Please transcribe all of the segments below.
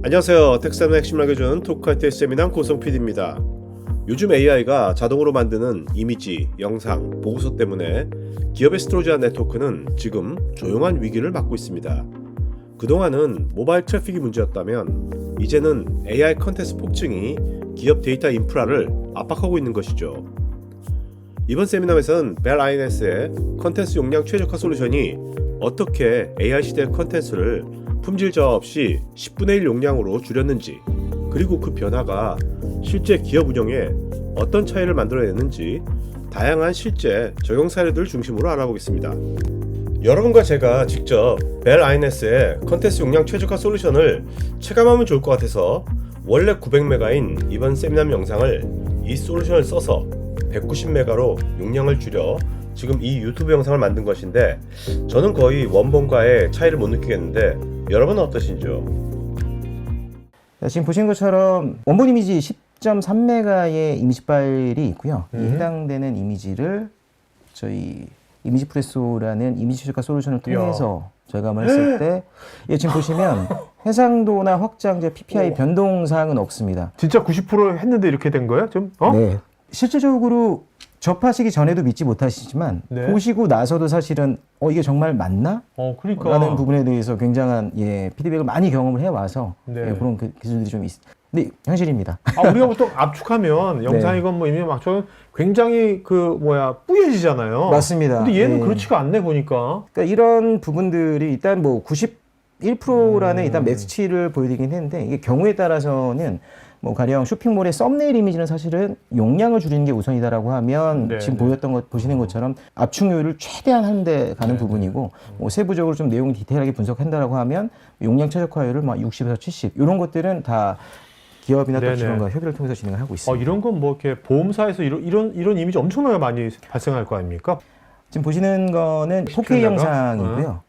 안녕하세요. 텍스타임의 핵심을 알려주는 토크할때 세미남 고성 PD입니다. 요즘 AI가 자동으로 만드는 이미지, 영상, 보고서 때문에 기업의 스토리지와 네트워크는 지금 조용한 위기를 맞고 있습니다. 그동안은 모바일 트래픽이 문제였다면 이제는 AI 컨텐츠 폭증이 기업 데이터 인프라를 압박하고 있는 것이죠. 이번 세미나에서는 벨 INS의 컨텐츠 용량 최적화 솔루션이 어떻게 AI 시대의 컨텐츠를 품질 저하 없이 10분의 1 용량으로 줄였는지, 그리고 그 변화가 실제 기업 운영에 어떤 차이를 만들어내는지 다양한 실제 적용 사례들을 중심으로 알아보겠습니다. 여러분과 제가 직접 벨 INS의 컨텐츠 용량 최적화 솔루션을 체감하면 좋을 것 같아서 원래 900메가인 이번 세미나 영상을 이 솔루션을 써서 190메가로 용량을 줄여 지금 이 유튜브 영상을 만든 것인데, 저는 거의 원본과의 차이를 못 느끼겠는데 여러분은 어떠신지요? 지금 보시는 것처럼 원본 이미지 10.3메가의 이미지 파일이 있고요. 이 해당되는 이미지를 저희 이미지 프레소라는 이미지 최적화 솔루션을 통해서 저희가 한번 했을 때, 지금 보시면 해상도나 확장자, PPI 변동사항은 없습니다. 진짜 90% 했는데 이렇게 된 거예요? 좀? 네. 실질적으로 접하시기 전에도 믿지 못하시지만 네. 보시고 나서도 사실은 이게 정말 맞나? 그러니까. 라는 부분에 대해서 굉장한 피드백을 많이 경험을 해와서 네. 그런 기술들이 좀 근데 현실입니다. 우리가 보통 압축하면 영상이건 뭐 이미 막 굉장히 뿌얘지잖아요. 맞습니다. 근데 얘는 네. 그렇지가 않네 보니까. 그러니까 이런 부분들이 일단 뭐 91%라는 일단 매치를 보여드리긴 했는데, 이게 경우에 따라서는 뭐 가령 쇼핑몰의 썸네일 이미지는 사실은 용량을 줄이는 게 우선이다라고 하면 네, 지금 네. 보시는 것처럼 압축률을 최대한 하는데 가는 네, 부분이고, 뭐 세부적으로 좀 내용 디테일하게 분석한다라고 하면 용량 최적화율을 막 60에서 70 이런 것들은 다 기업이나 또 네네. 기관과 협의를 통해서 진행을 하고 있습니다. 이런 건 뭐 이렇게 보험사에서 이런 이미지 엄청나게 많이 발생할 거 아닙니까? 지금 보시는 거는 4K 영상이고요.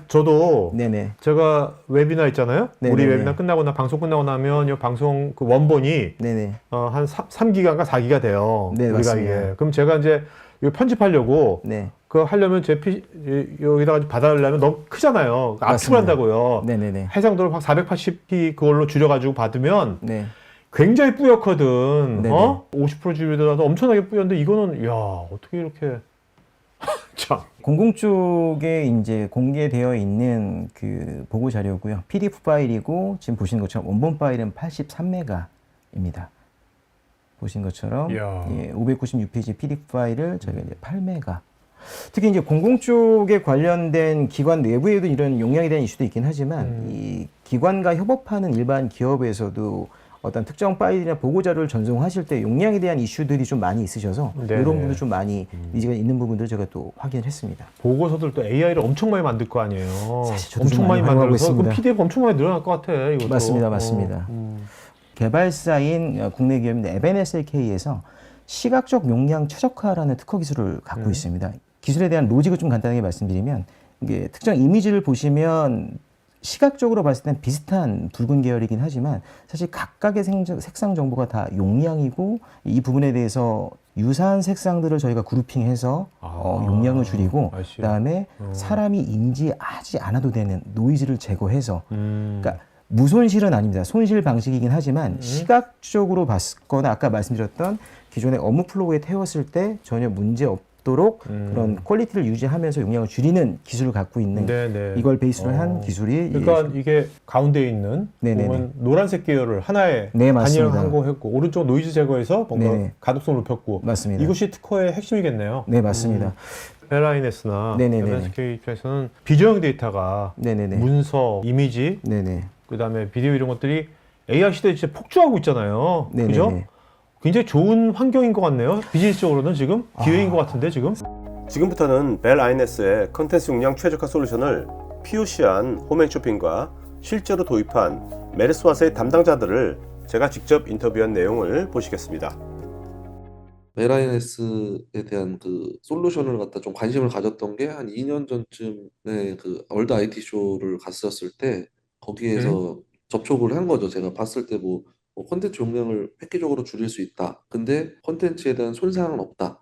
저도 네네. 제가 웨비나 있잖아요. 네네네. 우리 웨비나 끝나고 방송 끝나고 나면 이 방송 그 원본이 네네. 한 3기가인가 4기가 돼요. 네, 우리가 맞습니다. 이게. 그럼 제가 이제 이거 편집하려고 네. 그거 하려면 여기다가 받아려면 너무 크잖아요. 압축을 맞습니다. 한다고요. 네네네. 해상도를 480p 그걸로 줄여가지고 받으면 네. 굉장히 뿌옇거든. 네네. 50% 줄이더라도 엄청나게 뿌옇는데 이거는 어떻게 이렇게 참. 공공 쪽에 이제 공개되어 있는 그 보고 자료고요. PDF 파일이고, 지금 보시는 것처럼 원본 파일은 83메가입니다. 보신 것처럼 이야. 596페이지 PDF 파일을 저희가 이제 8메가. 특히 이제 공공 쪽에 관련된 기관 내부에도 이런 용량에 대한 이슈도 있긴 하지만 이 기관과 협업하는 일반 기업에서도 어떤 특정 파일이나 보고 자료를 전송하실 때 용량에 대한 이슈들이 좀 많이 있으셔서 네네. 이런 부분도 좀 많이 니즈가 있는 부분들 제가 또 확인을 했습니다. 보고서들 또 AI를 엄청 많이 만들 거 아니에요. 사실 저도 엄청 좀 많이 많이 활용하고 만들어서 그 있습니다. PDF 엄청 많이 늘어날 것 같아. 이것도. 맞습니다. 개발사인 국내 기업인 에벤SLK에서 시각적 용량 최적화라는 특허 기술을 갖고 있습니다. 기술에 대한 로직을 좀 간단하게 말씀드리면, 이게 특정 이미지를 보시면 시각적으로 봤을 땐 비슷한 붉은 계열이긴 하지만 사실 각각의 색상 정보가 다 용량이고, 이 부분에 대해서 유사한 색상들을 저희가 그룹핑해서 용량을 줄이고, 그다음에 사람이 인지하지 않아도 되는 노이즈를 제거해서, 그러니까 무손실은 아닙니다. 손실 방식이긴 하지만 시각적으로 봤거나 아까 말씀드렸던 기존의 업무 플로우에 태웠을 때 전혀 문제 없도록 그런 퀄리티를 유지하면서 용량을 줄이는 기술을 갖고 있는, 네네. 이걸 베이스로 한 기술이 그러니까 이게 가운데에 있는 네네네. 보면 노란색 계열을 하나에 네, 맞습니다. 단일한 거 했고, 오른쪽 노이즈 제거해서 뭔가 네네. 가독성을 높였고, 맞습니다. 이것이 특허의 핵심이겠네요. 네, 맞습니다. LINS나 네네네. MSK 입장에서는 비저형 데이터가 네네네. 문서, 이미지, 네네. 그다음에 비디오 이런 것들이 AI 시대에 진짜 폭주하고 있잖아요. 네네네. 그죠? 굉장히 좋은 환경인 것 같네요. 비즈니스적으로는 지금 기회인 것 같은데 지금. 지금부터는 벨 INS의 컨텐츠 용량 최적화 솔루션을 POC한 홈앤 쇼핑과 실제로 도입한 메르스와스의 담당자들을 제가 직접 인터뷰한 내용을 보시겠습니다. 벨INS에 대한 그 솔루션을 갖다 좀 관심을 가졌던 게 한 2년 전쯤에 그 월드 IT 쇼를 갔었을 때 거기에서 접촉을 한 거죠. 제가 봤을 때 뭐 콘텐츠 용량을 획기적으로 줄일 수 있다. 근데 콘텐츠에 대한 손상은 없다.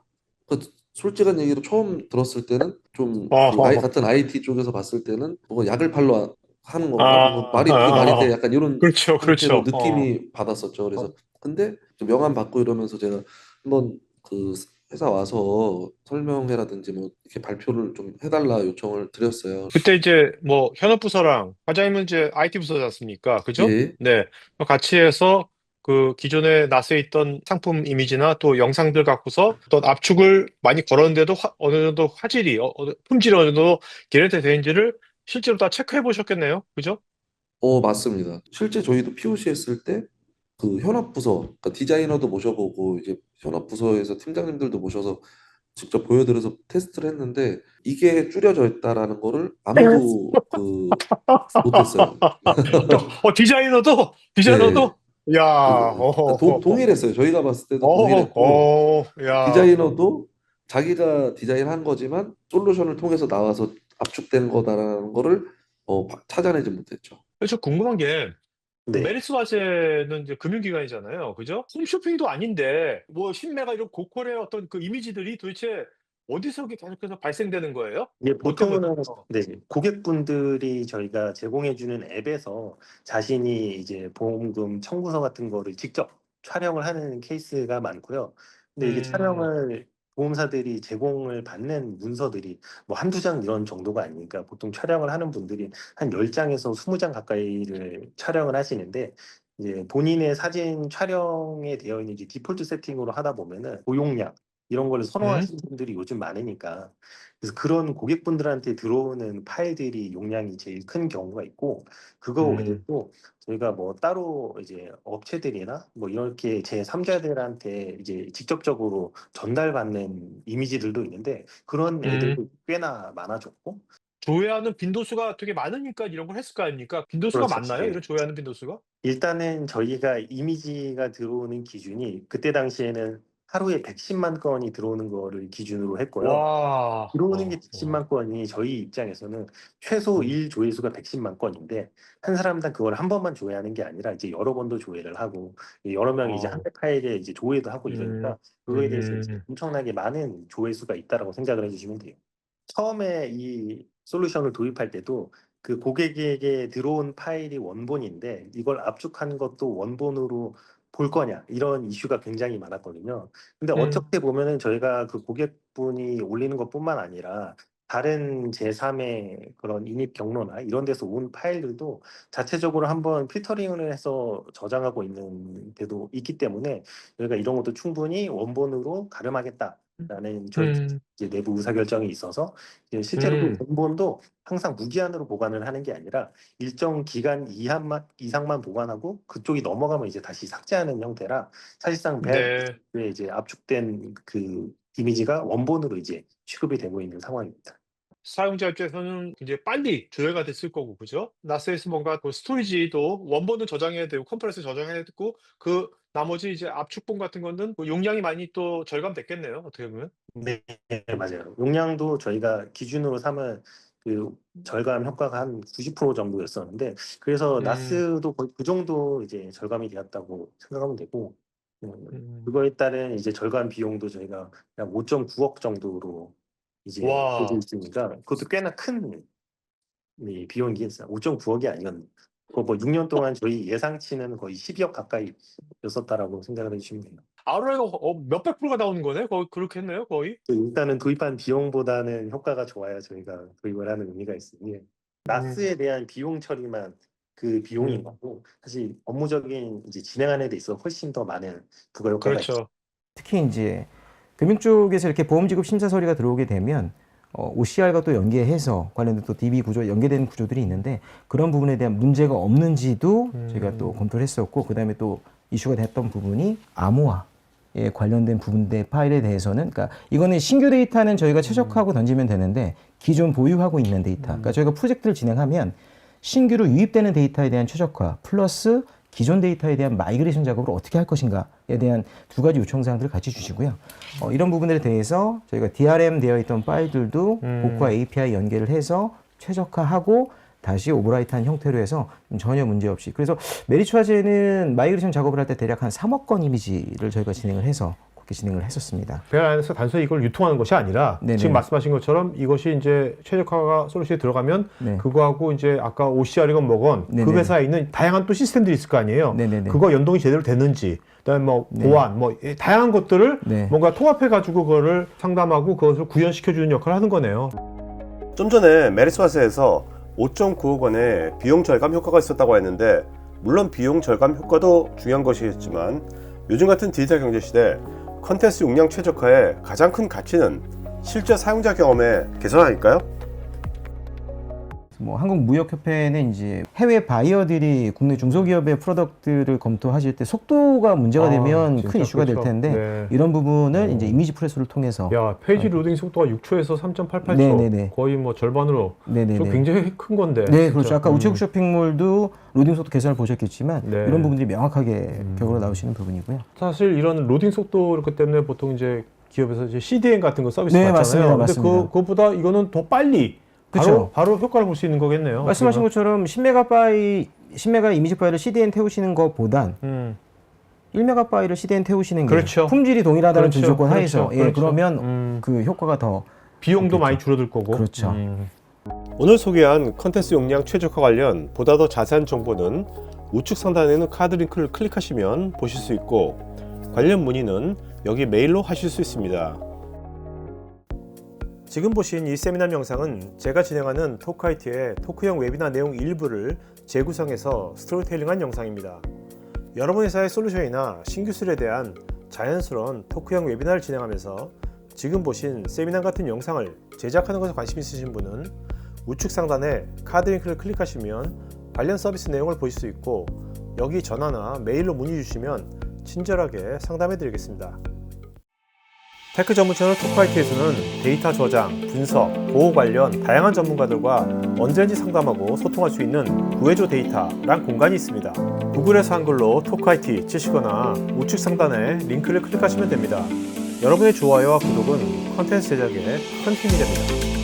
그 솔직한 얘기로 처음 들었을 때는 좀 그 어허허. 같은 IT 쪽에서 봤을 때는 뭐가 약을 팔러 하는 건가? 뭐 아, 말이 그게 말이 돼? 아, 약간 이런 그렇죠, 형태로 그렇죠. 느낌이 받았었죠. 그래서 근데 좀 명함 받고 이러면서 제가 한번 그 회사 와서 설명회라든지 뭐 이렇게 발표를 좀 해달라 요청을 드렸어요. 그때 이제 뭐 현업부서랑 과장님은 이제 IT 부서지 않습니까? 그죠? 예. 네. 같이 해서 그 기존에 나스에 있던 상품 이미지나 또 영상들 갖고서 어떤 압축을 많이 걸었는데도 어느 정도 화질이, 품질이 어느 정도 개런티 되는지를 실제로 다 체크해 보셨겠네요. 그죠? 맞습니다. 실제 저희도 POC 했을 때 그 현업부서, 그러니까 디자이너도 모셔보고 이제 현업부서에서 팀장님들도 모셔서 직접 보여드려서 테스트를 했는데 이게 줄여져 있다라는 거를 아무도 못했어요. 또, 네. 디자이너도, 야, 동일했어요. 저희가 봤을 때도 동일했고 야. 디자이너도 자기가 디자인한 거지만 솔루션을 통해서 나와서 압축된 거다라는 거를 찾아내지 못했죠. 그래서 궁금한 게, 네. 메리츠 화재는 이제 금융기관이잖아요. 그죠? 홈쇼핑도 아닌데, 뭐, 신매가 이런 고퀄의 어떤 그 이미지들이 도대체 어디서 계속해서 발생되는 거예요? 이게 어떤 거? 보통은 네, 고객분들이 저희가 제공해주는 앱에서 자신이 이제 보험금 청구서 같은 거를 직접 촬영을 하는 케이스가 많고요. 근데 이게 음, 촬영을 보험사들이 제공을 받는 문서들이 뭐 한두 장 이런 정도가 아니니까 보통 촬영을 하는 분들이 한 10장에서 20장 가까이를 촬영을 하시는데 이제 본인의 사진 촬영에 되어 있는 이제 디폴트 세팅으로 하다 보면은 고용량 이런 걸 음, 선호하시는 분들이 요즘 많으니까 그래서 그런 고객분들한테 들어오는 파일들이 용량이 제일 큰 경우가 있고 그거 음, 외에도 저희가 뭐 따로 이제 업체들이나 뭐 이렇게 제3자들한테 이제 직접적으로 전달받는 이미지들도 있는데 그런 음. 애들도 꽤나 많아졌고 조회하는 빈도수가 되게 많으니까 이런 걸 했을 거 아닙니까? 빈도수가 그렇죠. 많나요? 예. 이런 조회하는 빈도수가? 일단은 저희가 이미지가 들어오는 기준이 그때 당시에는 하루에 110만 건이 들어오는 거를 기준으로 했고요. 와, 들어오는 게 110만 건이 저희 입장에서는 최소 음, 일 조회수가 110만 건인데 한 사람당 그걸 한 번만 조회하는 게 아니라 이제 여러 번도 조회를 하고 여러 명이 이제 한 어, 파일에 이제 조회도 하고 음, 이러니까 그거에 대해서 이제 음, 엄청나게 많은 조회수가 있다라고 생각을 해주시면 돼요. 처음에 이 솔루션을 도입할 때도 그 고객에게 들어온 파일이 원본인데 이걸 압축한 것도 원본으로 볼 거냐 이런 이슈가 굉장히 많았거든요. 근데 음, 어떻게 보면은 저희가 그 고객분이 올리는 것뿐만 아니라 다른 제3의 그런 인입 경로나 이런 데서 온 파일들도 자체적으로 한번 필터링을 해서 저장하고 있는 데도 있기 때문에 저희가 이런 것도 충분히 원본으로 가름하겠다라는 저희 음, 이제 내부 의사결정이 있어서 이제 실제로 그 음. 원본도 항상 무기한으로 보관을 하는 게 아니라 일정 기간 이상만 보관하고 그쪽이 넘어가면 이제 다시 삭제하는 형태라 사실상 네. 배에 이제 압축된 그 이미지가 원본으로 이제 취급이 되고 있는 상황입니다. 사용자 입장에서는 이제 빨리 조회가 됐을 거고, 그죠? 나스에서 뭔가 그 스토리지도 원본은 저장해야 되고, 컴프레스 저장해야 되고, 그 나머지 이제 압축본 같은 거는 그 용량이 많이 또 절감됐겠네요. 어떻게 보면. 네, 맞아요. 용량도 저희가 기준으로 삼은 그 절감 효과가 한 90% 정도였었는데, 그래서 음, 나스도 거의 그 정도 이제 절감이 되었다고 생각하면 되고, 음. 그거에 따른 이제 절감 비용도 저희가 약 5.9억 정도로 이제 보고 와, 있으니까, 그것도 꽤나 큰 이 비용이긴 했어요. 5.9억이 아니었는데, 그뭐 6년 동안 저희 예상치는 거의 12억 가까이였었다라고 생각을 해주시면 돼요. ROI가 몇백 프로가 나오는 거네? 거의 그렇게 했네요, 거의. 일단은 도입한 비용보다는 효과가 좋아야 저희가 도입을 하는 의미가 있으니 음, 나스에 대한 비용 처리만 그 비용인 음, 거고 사실 업무적인 이제 진행하는 데 있어 훨씬 더 많은 부가 효과가 있죠. 그렇죠. 특히 이제 금융 쪽에서 이렇게 보험지급 심사 서류가 들어오게 되면 OCR과 또 연계해서 관련된 또 DB 구조 연계되는 구조들이 있는데 그런 부분에 대한 문제가 없는지도 저희가 또 검토를 했었고 그다음에 또 이슈가 됐던 부분이 암호화에 관련된 부분의 파일에 대해서는 그러니까 이거는 신규 데이터는 저희가 최적화하고 던지면 되는데 기존 보유하고 있는 데이터 그러니까 저희가 프로젝트를 진행하면 신규로 유입되는 데이터에 대한 최적화 플러스 기존 데이터에 대한 마이그레이션 작업을 어떻게 할 것인가에 대한 두 가지 요청사항들을 같이 주시고요. 이런 부분들에 대해서 저희가 DRM 되어 있던 파일들도 복과 API 연계를 해서 최적화하고 다시 오버라이트한 형태로 해서 전혀 문제 없이 그래서 메리츠 화재는 마이그레이션 작업을 할 때 대략 한 3억 건 이미지를 저희가 진행을 해서 그렇게 진행을 했었습니다. 배열 안에서 단순히 이걸 유통하는 것이 아니라 네네. 지금 말씀하신 것처럼 이것이 이제 최적화가 솔루션에 들어가면 네. 그거하고 이제 아까 OCR이건 뭐건 그 네네. 회사에 있는 다양한 또 시스템들이 있을 거 아니에요. 네네네. 그거 연동이 제대로 됐는지, 그다음에 뭐 네. 보안, 뭐 다양한 것들을 네. 뭔가 통합해가지고 그거를 상담하고 그것을 구현시켜주는 역할을 하는 거네요. 좀 전에 메리스와스에서 5.9억 원의 비용 절감 효과가 있었다고 했는데 물론 비용 절감 효과도 중요한 것이겠지만 요즘 같은 디지털 경제 시대 컨텐츠 용량 최적화의 가장 큰 가치는 실제 사용자 경험의 개선 아닐까요? 뭐 한국무역협회는 이제 해외 바이어들이 국내 중소기업의 프로덕트를 검토하실 때 속도가 문제가 되면 진짜 큰 이슈가 그렇죠. 될 텐데 네. 이런 부분을 이제 이미지 프레스를 통해서 야, 페이지 로딩 속도가 6초에서 3.88초. 네네네. 거의 뭐 절반으로. 네네네. 저 굉장히 큰 건데. 네, 그렇죠. 진짜. 아까 우체국 쇼핑몰도 로딩 속도 개선을 보셨겠지만 네. 이런 부분들이 명확하게 벽으로 나오시는 부분이고요. 사실 이런 로딩 속도 그렇기 때문에 보통 이제 기업에서 이제 CDN 같은 거 서비스 네, 받잖아요. 맞습니다. 근데 맞습니다. 그거보다 이거는 더 빨리 그쵸. 바로 효과를 볼 수 있는 거겠네요. 말씀하신 것처럼 10메가 이미지 파일을 CDN 태우시는 것보단 1메가 파일을 CDN 태우시는 게 그렇죠. 품질이 동일하다는 그렇죠. 조건 하에서 그렇죠. 그렇죠. 그러면 그 효과가 더 비용도 그렇겠죠. 많이 줄어들 거고. 그렇죠. 오늘 소개한 컨텐츠 용량 최적화 관련 보다 더 자세한 정보는 우측 상단에 있는 카드 링크를 클릭하시면 보실 수 있고 관련 문의는 여기 메일로 하실 수 있습니다. 지금 보신 이 세미나 영상은 제가 진행하는 토크IT의 토크형 웨비나 내용 일부를 재구성해서 스토리텔링한 영상입니다. 여러분 회사의 솔루션이나 신기술에 대한 자연스러운 토크형 웨비나를 진행하면서 지금 보신 세미나 같은 영상을 제작하는 것에 관심 있으신 분은 우측 상단에 카드 링크를 클릭하시면 관련 서비스 내용을 보실 수 있고 여기 전화나 메일로 문의 주시면 친절하게 상담해 드리겠습니다. 테크 전문 채널 토크IT에서는 데이터 저장, 분석, 보호 관련 다양한 전문가들과 언제든지 상담하고 소통할 수 있는 구해줘 데이터란 공간이 있습니다. 구글에서 한글로 토크IT 치시거나 우측 상단에 링크를 클릭하시면 됩니다. 여러분의 좋아요와 구독은 컨텐츠 제작에 큰 힘이 됩니다.